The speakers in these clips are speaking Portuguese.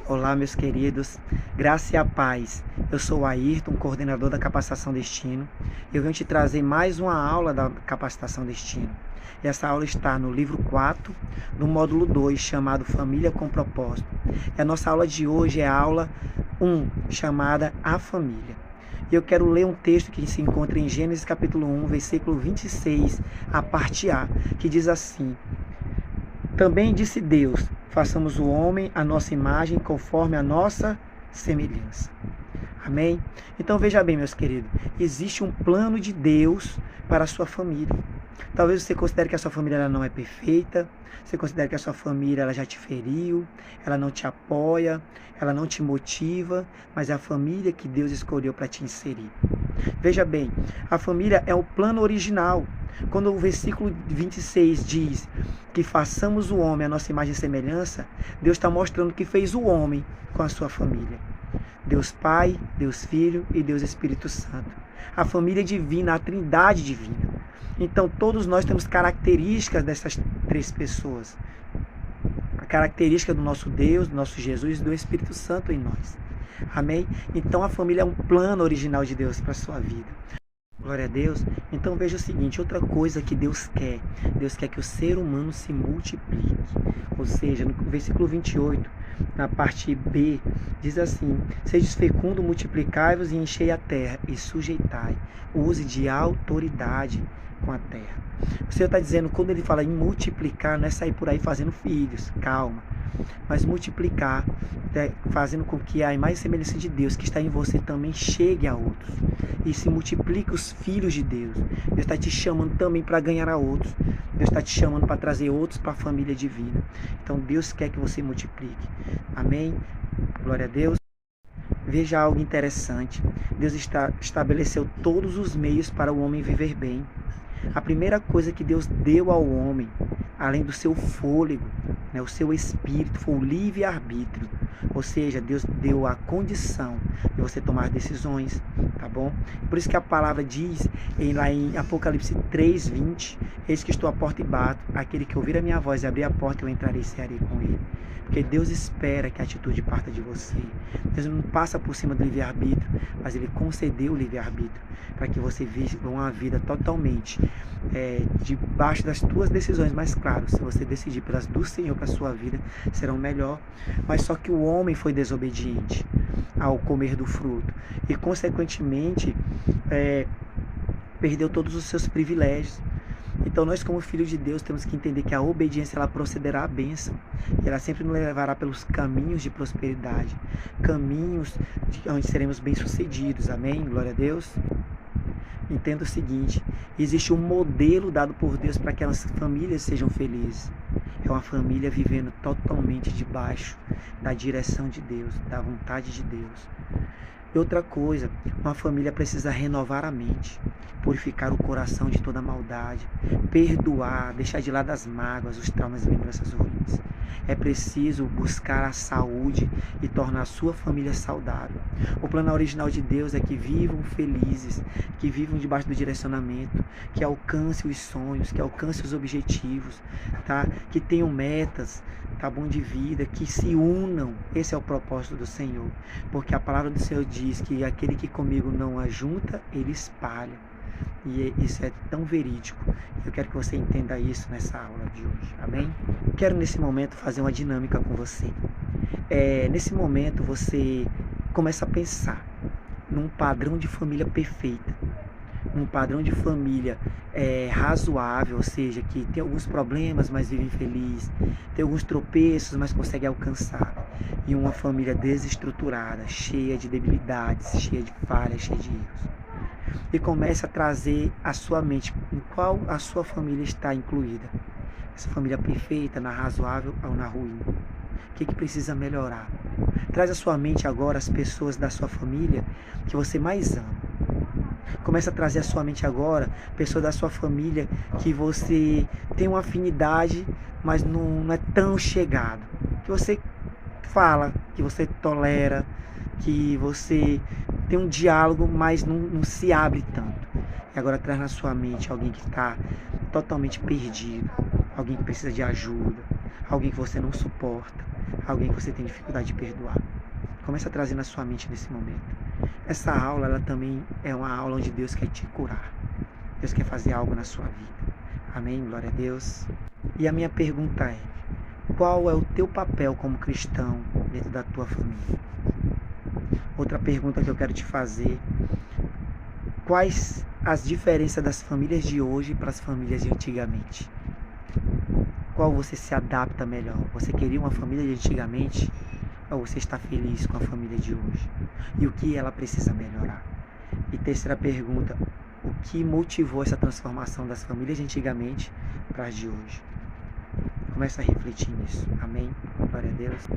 Olá, meus queridos, graça e a paz. Eu sou o Ayrton, coordenador da Capacitação Destino. Eu venho te trazer mais uma aula da Capacitação Destino. Essa aula está no livro 4, do módulo 2, chamado Família com Propósito. E a nossa aula de hoje é a aula 1, chamada A Família. E eu quero ler um texto que se encontra em Gênesis capítulo 1, versículo 26, a parte A, que diz assim: Também disse Deus: façamos o homem à nossa imagem, conforme a nossa semelhança. Amém? Então veja bem, meus queridos, existe um plano de Deus para a sua família. Talvez você considere que a sua família ela não é perfeita, você considere que a sua família ela já te feriu, ela não te apoia, ela não te motiva, mas é a família que Deus escolheu para te inserir. Veja bem, a família é o plano original. Quando o versículo 26 diz que façamos o homem à nossa imagem e semelhança, Deus está mostrando que fez o homem com a sua família. Deus Pai, Deus Filho e Deus Espírito Santo. A família divina, a trindade divina. Então todos nós temos características dessas três pessoas. A característica do nosso Deus, do nosso Jesus e do Espírito Santo em nós. Amém? Então a família é um plano original de Deus para a sua vida. Glória a Deus. Então veja o seguinte, outra coisa que Deus quer que o ser humano se multiplique. Ou seja, no versículo 28, na parte B, diz assim: Sejais fecundos, multiplicai-vos e enchei a terra e sujeitai. Use de autoridade com a terra. O Senhor está dizendo, quando ele fala em multiplicar, não é sair por aí fazendo filhos, calma. Mas multiplicar, fazendo com que a imagem e semelhança de Deus que está em você também chegue a outros. E se multiplique os filhos de Deus. Deus está te chamando também para ganhar a outros. Deus está te chamando para trazer outros para a família divina. Então Deus quer que você multiplique. Amém? Glória a Deus. Veja algo interessante. Deus estabeleceu todos os meios para o homem viver bem. A primeira coisa que Deus deu ao homem, além do seu fôlego, o seu espírito, foi o livre-arbítrio. Ou seja, Deus deu a condição de você tomar decisões, tá bom? Por isso que a palavra diz, lá em Apocalipse 3:20, eis que estou à porta e bato, aquele que ouvir a minha voz e abrir a porta, eu entrarei e cearei com ele. Porque Deus espera que a atitude parta de você. Deus não passa por cima do livre-arbítrio, mas Ele concedeu o livre-arbítrio para que você viva uma vida totalmente debaixo das tuas decisões. Mas claro, se você decidir pelas do Senhor para a sua vida, serão melhor. Mas só que o homem foi desobediente ao comer do fruto e consequentemente perdeu todos os seus privilégios. Então nós, como filhos de Deus, temos que entender que a obediência ela procederá à bênção. E ela sempre nos levará pelos caminhos de prosperidade, caminhos onde seremos bem-sucedidos. Amém? Glória a Deus. Entenda o seguinte, existe um modelo dado por Deus para que as famílias sejam felizes. É uma família vivendo totalmente debaixo da direção de Deus, da vontade de Deus. E outra coisa, uma família precisa renovar a mente, purificar o coração de toda maldade, perdoar, deixar de lado as mágoas, os traumas e lembranças ruins. É preciso buscar a saúde e tornar a sua família saudável. O plano original de Deus é que vivam felizes, que vivam debaixo do direcionamento, que alcancem os sonhos, que alcancem os objetivos, tá? Que tenham metas, tá bom, de vida, que se unam. Esse é o propósito do Senhor. Porque a palavra do Senhor diz que aquele que comigo não ajunta, ele espalha. E isso é tão verídico. Eu quero que você entenda isso nessa aula de hoje. Amém? Quero nesse momento fazer uma dinâmica com você. Nesse momento você começa a pensar num padrão de família perfeita. Um padrão de família razoável, ou seja, que tem alguns problemas, mas vive feliz, tem alguns tropeços, mas consegue alcançar. E uma família desestruturada, cheia de debilidades, cheia de falhas, cheia de erros. E comece a trazer a sua mente em qual a sua família está incluída. Essa família perfeita, na razoável ou na ruim. O que precisa melhorar? Traz à sua mente agora as pessoas da sua família que você mais ama. Comece a trazer à sua mente agora pessoas da sua família que você tem uma afinidade, mas não é tão chegado. Que você fala, que você tolera, que você tem um diálogo, mas não se abre tanto. E agora traz na sua mente alguém que está totalmente perdido, alguém que precisa de ajuda, alguém que você não suporta. alguém que você tem dificuldade de perdoar. Comece a trazer na sua mente nesse momento. Essa aula, ela também é uma aula onde Deus quer te curar. Deus quer fazer algo na sua vida. Amém? Glória a Deus. E a minha pergunta é: qual é o teu papel como cristão dentro da tua família? Outra pergunta que eu quero te fazer: quais as diferenças das famílias de hoje para as famílias de antigamente? Qual você se adapta melhor? Você queria uma família de antigamente ou você está feliz com a família de hoje? E o que ela precisa melhorar? E terceira pergunta: o que motivou essa transformação das famílias de antigamente para as de hoje? Começa a refletir nisso. Amém? Glória a Deus.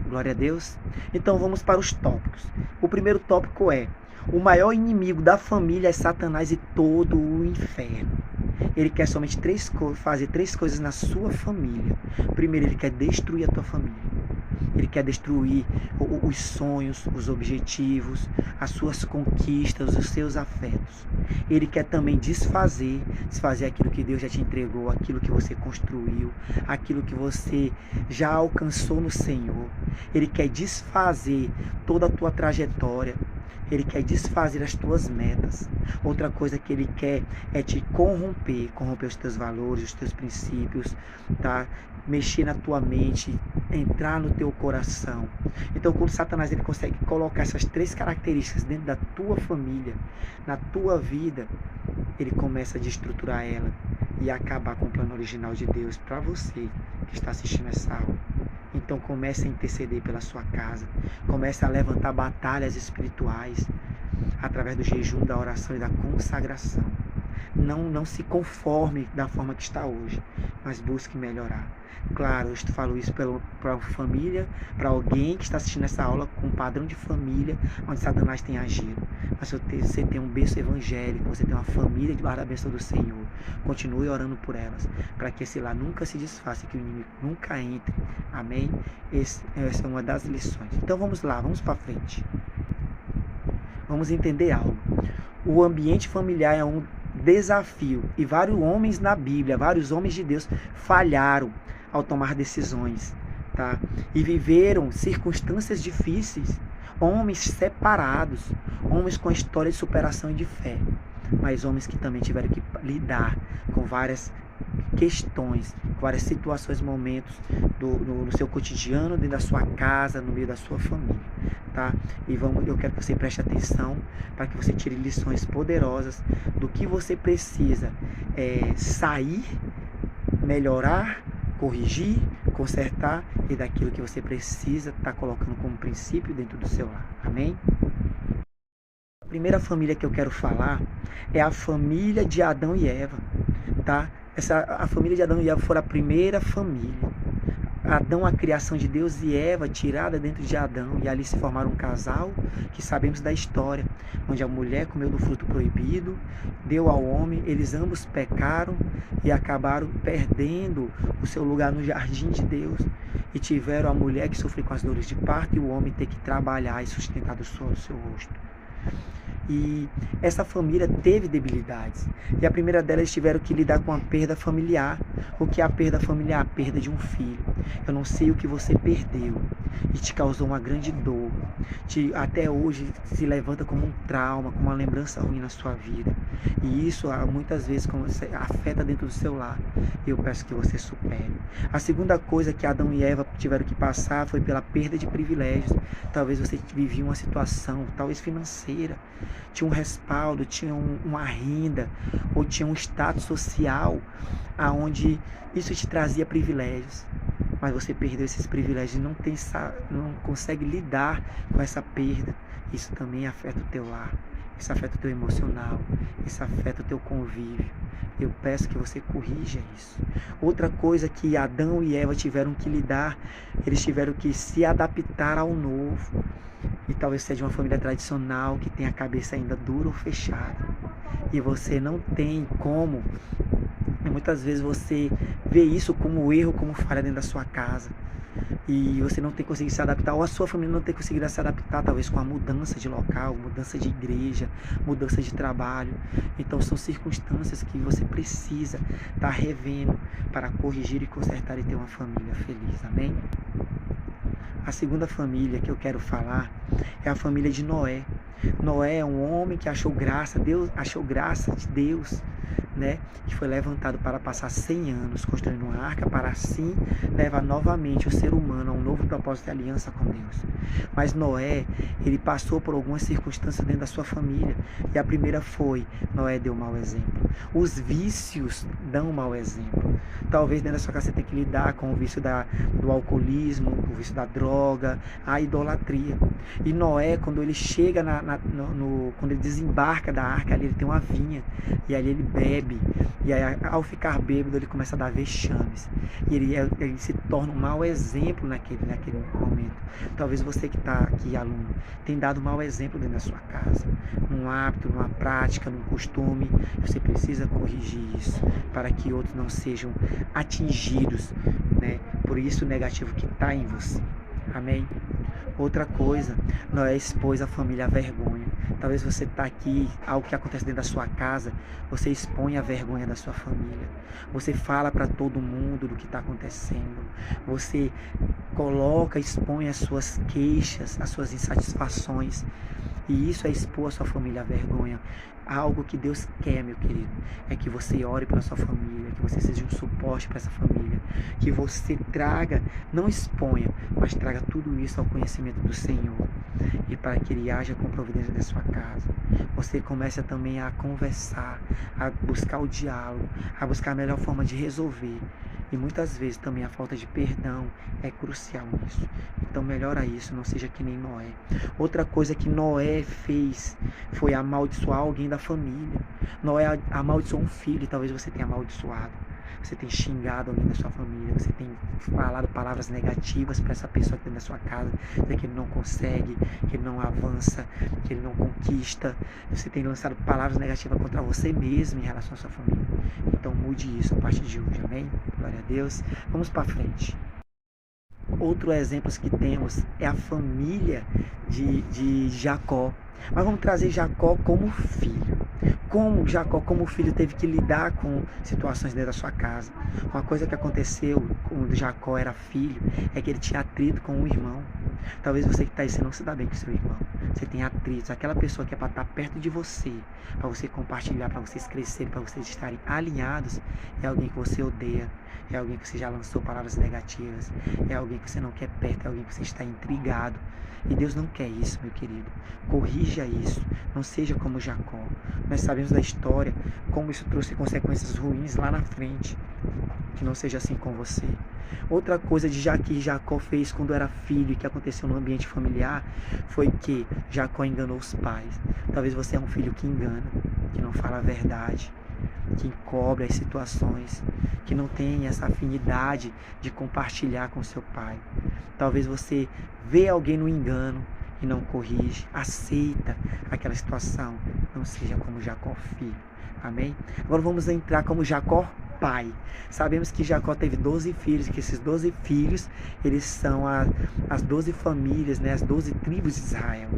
Glória a Deus. Então vamos para os tópicos. O primeiro tópico é: o maior inimigo da família é Satanás e todo o inferno. Ele quer somente fazer três coisas na sua família. Primeiro, ele quer destruir a tua família. Ele quer destruir os sonhos, os objetivos, as suas conquistas, os seus afetos. Ele quer também desfazer aquilo que Deus já te entregou, aquilo que você construiu, aquilo que você já alcançou no Senhor. Ele quer desfazer toda a tua trajetória. Ele quer desfazer as tuas metas. Outra coisa que ele quer é te corromper os teus valores, os teus princípios, tá? Mexer na tua mente, entrar no teu coração. Então, quando Satanás ele consegue colocar essas três características dentro da tua família, na tua vida, ele começa a desestruturar ela e acabar com o plano original de Deus para você que está assistindo essa aula. Então comece a interceder pela sua casa, comece a levantar batalhas espirituais através do jejum, da oração e da consagração. Não se conforme da forma que está hoje, mas busque melhorar. Claro, eu falo isso para a família, para alguém que está assistindo essa aula com um padrão de família onde Satanás tem agido. Mas se você tem um berço evangélico, você tem uma família debaixo da bênção do Senhor, continue orando por elas, para que esse lá nunca se desfaça, que o inimigo nunca entre. Amém? Essa é uma das lições. Então vamos lá, vamos para frente. Vamos entender algo. O ambiente familiar é um desafio e vários homens na Bíblia, vários homens de Deus falharam ao tomar decisões, tá? E viveram circunstâncias difíceis, homens separados, homens com história de superação e de fé, mas homens que também tiveram que lidar com várias questões, várias situações, momentos no seu cotidiano, dentro da sua casa, no meio da sua família, tá? E eu quero que você preste atenção para que você tire lições poderosas do que você precisa sair, melhorar, corrigir, consertar e daquilo que você precisa estar colocando como princípio dentro do seu lar. Amém? A primeira família que eu quero falar é a família de Adão e Eva, tá? A família de Adão e Eva foi a primeira família. Adão, a criação de Deus, e Eva, tirada dentro de Adão, e ali se formaram um casal que sabemos da história, onde a mulher comeu do fruto proibido, deu ao homem, eles ambos pecaram e acabaram perdendo o seu lugar no jardim de Deus, e tiveram a mulher que sofreu com as dores de parto e o homem ter que trabalhar e sustentar do seu rosto. E essa família teve debilidades. E a primeira delas, eles tiveram que lidar com a perda familiar. O que é a perda familiar? A perda de um filho. Eu não sei o que você perdeu e te causou uma grande dor. Até hoje se levanta como um trauma, como uma lembrança ruim na sua vida. E isso muitas vezes afeta dentro do seu lar. E eu peço que você supere. A segunda coisa que Adão e Eva tiveram que passar foi pela perda de privilégios. Talvez você vivia uma situação, talvez financeira, tinha um respaldo, tinha uma renda, ou tinha um status social aonde isso te trazia privilégios, mas você perdeu esses privilégios e não consegue lidar com essa perda. Isso também afeta o teu lar, isso afeta o teu emocional, isso afeta o teu convívio. Eu peço que você corrija isso. Outra coisa que Adão e Eva tiveram que lidar, eles tiveram que se adaptar ao novo. E talvez seja uma família tradicional que tem a cabeça ainda dura ou fechada. E você não tem como. E muitas vezes você vê isso como erro, como falha dentro da sua casa. e você não tem conseguido se adaptar, ou a sua família não tem conseguido se adaptar, talvez com a mudança de local, mudança de igreja, mudança de trabalho. Então são circunstâncias que você precisa estar revendo para corrigir e consertar e ter uma família feliz, amém? A segunda família que eu quero falar é a família de Noé. Noé é um homem que achou graça de Deus, né? Que foi levantado para passar 100 anos construindo uma arca para assim levar novamente o ser humano a um novo propósito de aliança com Deus. Mas Noé, ele passou por algumas circunstâncias dentro da sua família, e a primeira foi: Noé deu mau exemplo. Os vícios dão mau exemplo. Talvez dentro da sua casa você tenha que lidar com o vício do alcoolismo, o vício da droga, a idolatria. E Noé, quando ele chega quando ele desembarca da arca, ali ele tem uma vinha, e ali ele bebe, e aí ao ficar bêbado ele começa a dar vexames, e ele se torna um mau exemplo naquele momento. Talvez você que está aqui, aluno, tenha dado um mau exemplo dentro da sua casa, num hábito, numa prática, num costume. Você precisa corrigir isso para que outros não sejam atingidos, né, por isso negativo que está em você. Amém? Outra coisa, Noé expôs a família à vergonha. Talvez você está aqui, algo que acontece dentro da sua casa, você expõe a vergonha da sua família. Você fala para todo mundo do que está acontecendo. Você expõe as suas queixas, as suas insatisfações. E isso é expor a sua família à vergonha. Algo que Deus quer, meu querido, é que você ore pela sua família, que você seja um suporte para essa família, que você traga, não exponha, mas traga tudo isso ao conhecimento do Senhor, e para que Ele haja com providência da sua casa. Você começa também a conversar, a buscar o diálogo, a buscar a melhor forma de resolver. E muitas vezes também a falta de perdão é crucial nisso. Então melhora isso, não seja que nem Noé. Outra coisa que Noé fez foi amaldiçoar alguém da família. Noé amaldiçoou um filho, e talvez você tenha amaldiçoado. Você tem xingado alguém da sua família, você tem falado palavras negativas para essa pessoa que dentro da sua casa, dizer que ele não consegue, que ele não avança, que ele não conquista. Você tem lançado palavras negativas contra você mesmo em relação à sua família. Então mude isso a partir de hoje, amém? Glória a Deus. Vamos para frente. Outro exemplo que temos é a família de Jacó. Mas vamos trazer Jacó como filho. Como Jacó, como filho, teve que lidar com situações dentro da sua casa. Uma coisa que aconteceu quando Jacó era filho é que ele tinha atrito com um irmão. Talvez você que está aí, você não se dá bem com seu irmão. Você tem atritos. Aquela pessoa que é para estar perto de você, para você compartilhar, para vocês crescerem, para vocês estarem alinhados, é alguém que você odeia. É alguém que você já lançou palavras negativas. É alguém que você não quer perto. É alguém que você está intrigado. E Deus não quer isso, meu querido. Corrija isso. Não seja como Jacó. Nós sabemos da história como isso trouxe consequências ruins lá na frente. Que não seja assim com você. Outra coisa que Jacó fez quando era filho e que aconteceu no ambiente familiar foi que Jacó enganou os pais. Talvez você é um filho que engana, que não fala a verdade, que encobre as situações, que não tem essa afinidade de compartilhar com seu pai. Talvez você vê alguém no engano e não corrige, aceita aquela situação. Não seja como Jacó filho. Amém? Agora vamos entrar como Jacó pai. Sabemos que Jacó teve 12 filhos, que esses 12 filhos, eles são as 12 famílias, né? As 12 tribos de Israel.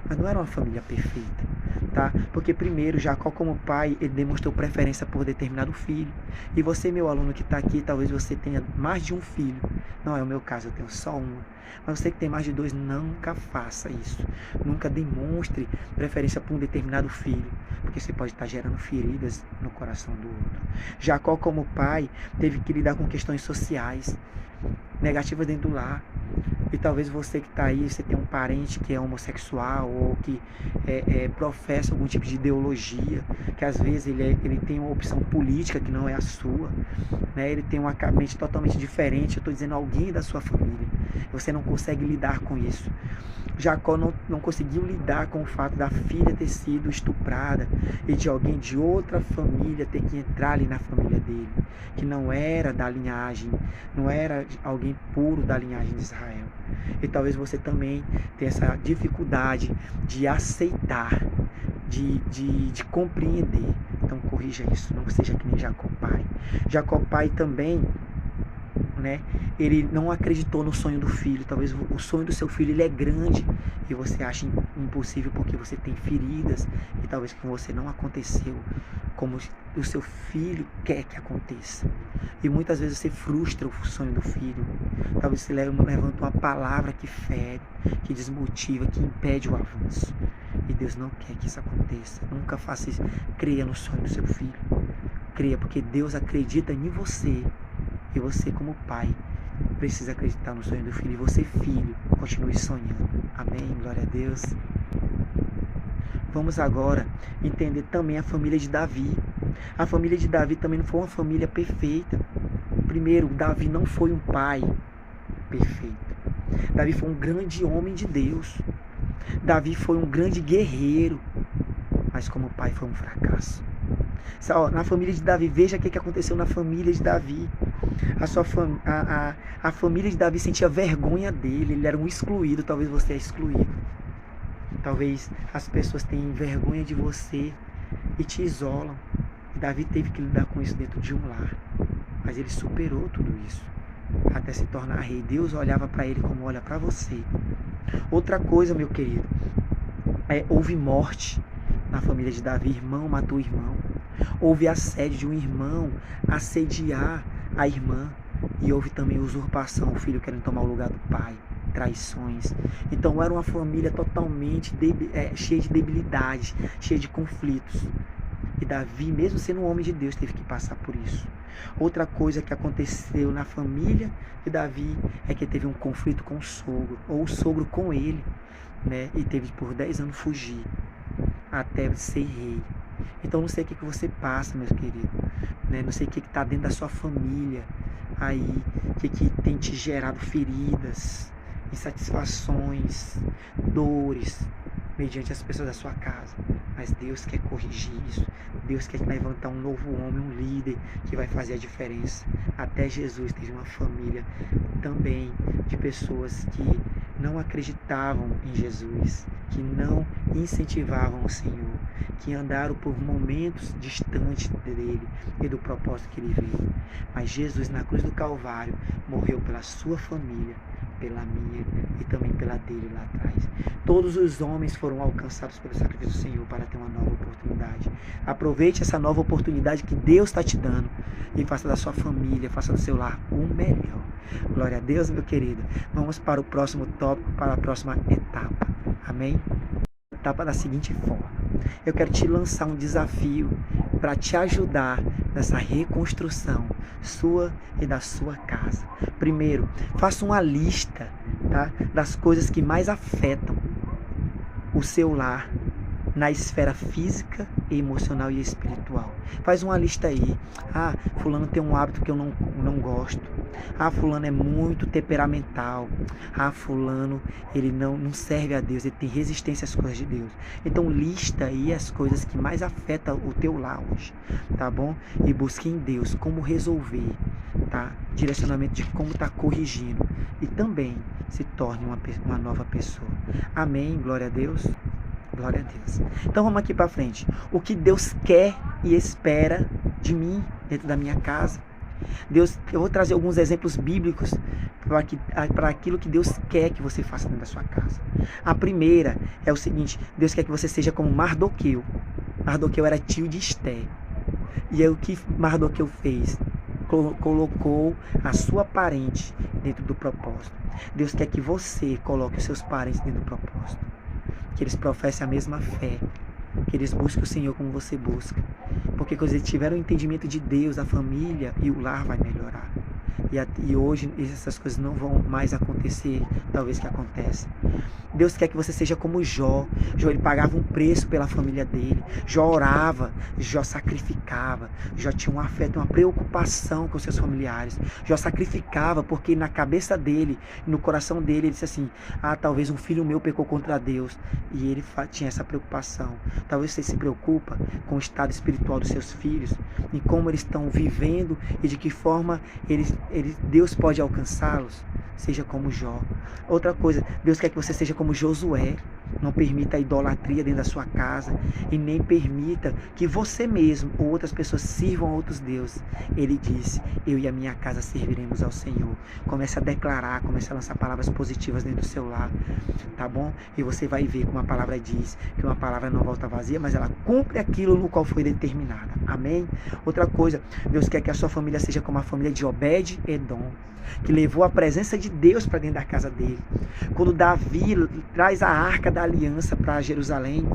Mas não era uma família perfeita, tá? Porque primeiro, Jacó como pai, ele demonstrou preferência por determinado filho. E você, meu aluno que está aqui, talvez você tenha mais de um filho. Não é o meu caso, eu tenho só uma. Mas você que tem mais de 2, nunca faça isso. Nunca demonstre preferência por um determinado filho, porque você pode estar gerando feridas no coração do outro. Jacó, como pai, teve que lidar com questões sociais negativas dentro do lar. E talvez você que está aí, você tem um parente que é homossexual ou que professa algum tipo de ideologia, que às vezes ele tem uma opção política que não é a sua, né? Ele tem uma mente totalmente diferente. Eu estou dizendo alguém da sua família. Você não consegue lidar com isso. Jacó não conseguiu lidar com o fato da filha ter sido estuprada e de alguém de outra família ter que entrar ali na família dele, que não era da linhagem, não era alguém puro da linhagem de Israel. E talvez você também tenha essa dificuldade de aceitar, de compreender. Então corrija isso, não seja que nem Jacó pai. Jacó pai também né? Ele não acreditou no sonho do filho. Talvez o sonho do seu filho ele é grande e você acha impossível porque você tem feridas e talvez com você não aconteceu como o seu filho quer que aconteça. E muitas vezes você frustra o sonho do filho. Talvez você levanta uma palavra que fere, que desmotiva, que impede o avanço. E Deus não quer que isso aconteça. Nunca faça isso. Creia no sonho do seu filho. Creia, porque Deus acredita em você. E você, como pai, precisa acreditar no sonho do filho. E você, filho, continue sonhando. Amém? Glória a Deus. Vamos agora entender também a família de Davi. A família de Davi também não foi uma família perfeita. Primeiro, Davi não foi um pai perfeito. Davi foi um grande homem de Deus. Davi foi um grande guerreiro, mas como pai foi um fracasso. Na família de Davi, veja o que aconteceu na família de Davi. A família de Davi sentia vergonha dele, ele era um excluído, talvez você é excluído. Talvez as pessoas tenham vergonha de você e te isolam. Davi teve que lidar com isso dentro de um lar, mas ele superou tudo isso até se tornar rei. Deus olhava para ele como olha para você. Outra coisa, meu querido, houve morte na família de Davi. Irmão matou irmão. Houve assédio de um irmão assediar a irmã. E houve também usurpação, o filho querendo tomar o lugar do pai, traições. Então era uma família totalmente cheia de debilidades, cheia de conflitos. E Davi, mesmo sendo um homem de Deus, teve que passar por isso. Outra coisa que aconteceu na família de Davi é que teve um conflito com o sogro, ou o sogro com ele, né? E teve por 10 anos fugir até ser rei. Então não sei o que você passa, meus queridos, né? Não sei o que está dentro da sua família aí, o que tem te gerado feridas, insatisfações, dores, mediante as pessoas da sua casa. Mas Deus quer corrigir isso. Deus quer levantar um novo homem, um líder que vai fazer a diferença. Até Jesus teve uma família também de pessoas que não acreditavam em Jesus, que não incentivavam o Senhor, que andaram por momentos distantes dele e do propósito que ele veio. Mas Jesus, na cruz do Calvário, morreu pela sua família, pela minha e também pela dele lá atrás. Todos os homens foram alcançados pelo sacrifício do Senhor para ter uma nova oportunidade. Aproveite essa nova oportunidade que Deus está te dando e faça da sua família, faça do seu lar o melhor. Glória a Deus, meu querido. Vamos para o próximo tópico, para a próxima etapa. Amém? Etapa da seguinte forma. Eu quero te lançar um desafio para te ajudar nessa reconstrução sua e da sua casa. Primeiro, faça uma lista, tá, das coisas que mais afetam o seu lar na esfera física, emocional e espiritual. Faz uma lista aí. Ah, fulano tem um hábito que eu não gosto. Ah, fulano é muito temperamental. Ah, fulano, ele não serve a Deus, ele tem resistência às coisas de Deus. Então lista aí as coisas que mais afetam o teu lar hoje, tá bom? E busque em Deus como resolver, tá? Direcionamento de como tá corrigindo. E também se torne uma nova pessoa. Amém, glória a Deus. Glória a Deus. Então vamos aqui para frente. O que Deus quer e espera de mim dentro da minha casa. Eu vou trazer alguns exemplos bíblicos para aquilo que Deus quer que você faça dentro da sua casa. A primeira é o seguinte: Deus quer que você seja como Mardoqueu. Mardoqueu era tio de Esté. E é o que Mardoqueu fez? Colocou a sua parente dentro do propósito. Deus quer que você coloque os seus parentes dentro do propósito. Que eles professem a mesma fé, que eles busquem o Senhor como você busca, porque quando eles tiverem o entendimento de Deus, a família e o lar vai melhorar. E hoje essas coisas não vão mais acontecer, talvez que acontecem. Deus quer que você seja como Jó. Jó, ele pagava um preço pela família dele. Jó orava, Jó sacrificava. Jó tinha um afeto, uma preocupação com seus familiares. Jó sacrificava porque na cabeça dele, no coração dele, ele disse assim: ah, talvez um filho meu pecou contra Deus. E ele tinha essa preocupação. Talvez você se preocupa com o estado espiritual dos seus filhos, em como eles estão vivendo e de que forma Deus pode alcançá-los. Seja como Jó. Outra coisa, Deus quer que você seja como Josué. Não permita a idolatria dentro da sua casa e nem permita que você mesmo ou outras pessoas sirvam a outros deuses. Ele disse: eu e a minha casa serviremos ao Senhor. Comece a declarar, comece a lançar palavras positivas dentro do seu lar, tá bom? E você vai ver como a palavra diz, que uma palavra não volta vazia, mas ela cumpre aquilo no qual foi determinada. Amém? Outra coisa, Deus quer que a sua família seja como a família de Obed-Edom, que levou a presença de Deus para dentro da casa dele. Quando Davi traz a arca da aliança para Jerusalém,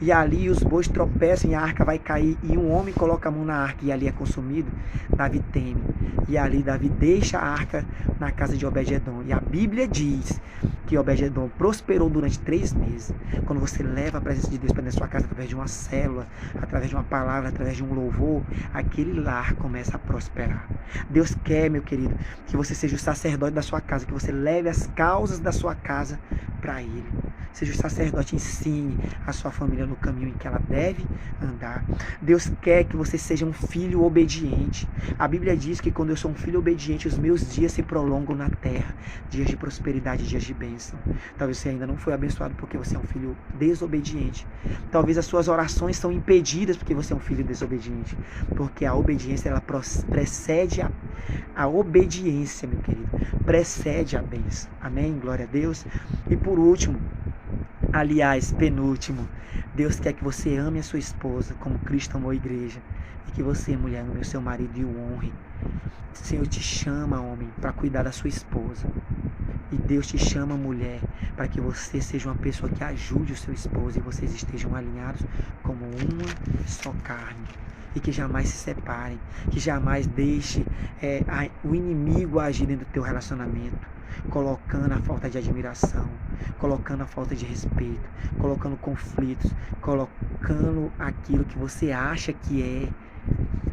e ali os bois tropeçam e a arca vai cair, e um homem coloca a mão na arca e ali é consumido, Davi teme. E ali Davi deixa a arca na casa de Obed-Edom. E a Bíblia diz que Obed-Edom prosperou durante 3 meses. Quando você leva a presença de Deus para dentro da sua casa, através de uma célula, através de uma palavra, através de um louvor, aquele lar começa a prosperar. Deus quer, meu querido, que você seja o sacerdote da sua casa, que você leve as causas da sua casa para Ele. Seja o sacerdote, ensine a sua família no caminho em que ela deve andar. Deus quer que você seja um filho obediente. A Bíblia diz que quando eu sou um filho obediente, os meus dias se prolongam na terra. Dias de prosperidade, dias de bênção. Talvez você ainda não foi abençoado porque você é um filho desobediente. Talvez as suas orações são impedidas porque você é um filho desobediente. Porque a obediência, ela precede a obediência, meu querido. Precede a bênção. Amém? Glória a Deus. E por último, aliás, penúltimo, Deus quer que você ame a sua esposa como Cristo amou a igreja. E que você, mulher, ame o seu marido e o honre. O Senhor te chama, homem, para cuidar da sua esposa. E Deus te chama, mulher, para que você seja uma pessoa que ajude o seu esposo e vocês estejam alinhados como uma só carne. E que jamais se separem, que jamais deixe o inimigo agir dentro do teu relacionamento, colocando a falta de admiração, colocando a falta de respeito, colocando conflitos, colocando aquilo que você acha que é,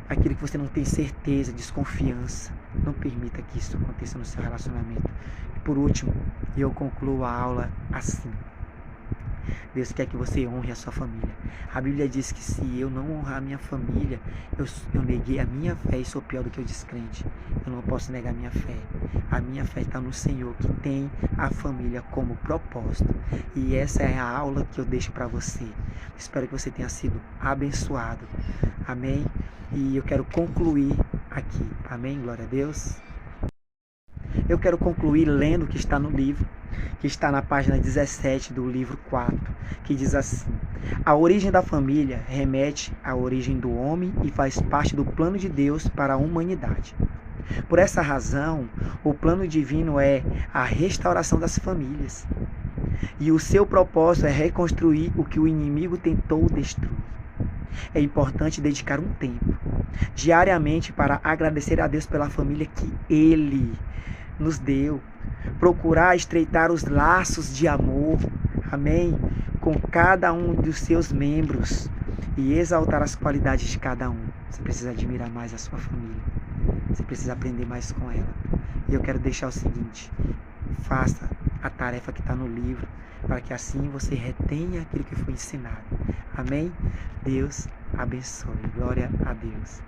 aquilo que você não tem certeza, desconfiança. Não permita que isso aconteça no seu relacionamento. E por último, eu concluo a aula assim. Deus quer que você honre a sua família. A Bíblia diz que se eu não honrar a minha família, eu neguei a minha fé e sou pior do que o descrente. Eu não posso negar a minha fé. A minha fé está no Senhor, que tem a família como propósito. E essa é a aula que eu deixo para você. Espero que você tenha sido abençoado. Amém? E eu quero concluir aqui. Amém? Glória a Deus. Eu quero concluir lendo o que está no livro, que está na página 17 do livro 4, que diz assim: a origem da família remete à origem do homem e faz parte do plano de Deus para a humanidade. Por essa razão, o plano divino é a restauração das famílias. E o seu propósito é reconstruir o que o inimigo tentou destruir. É importante dedicar um tempo, diariamente, para agradecer a Deus pela família que Ele nos deu. Procurar estreitar os laços de amor, amém, com cada um dos seus membros e exaltar as qualidades de cada um. Você precisa admirar mais a sua família, você precisa aprender mais com ela. E eu quero deixar o seguinte: faça a tarefa que está no livro, para que assim você retenha aquilo que foi ensinado. Amém? Deus abençoe. Glória a Deus.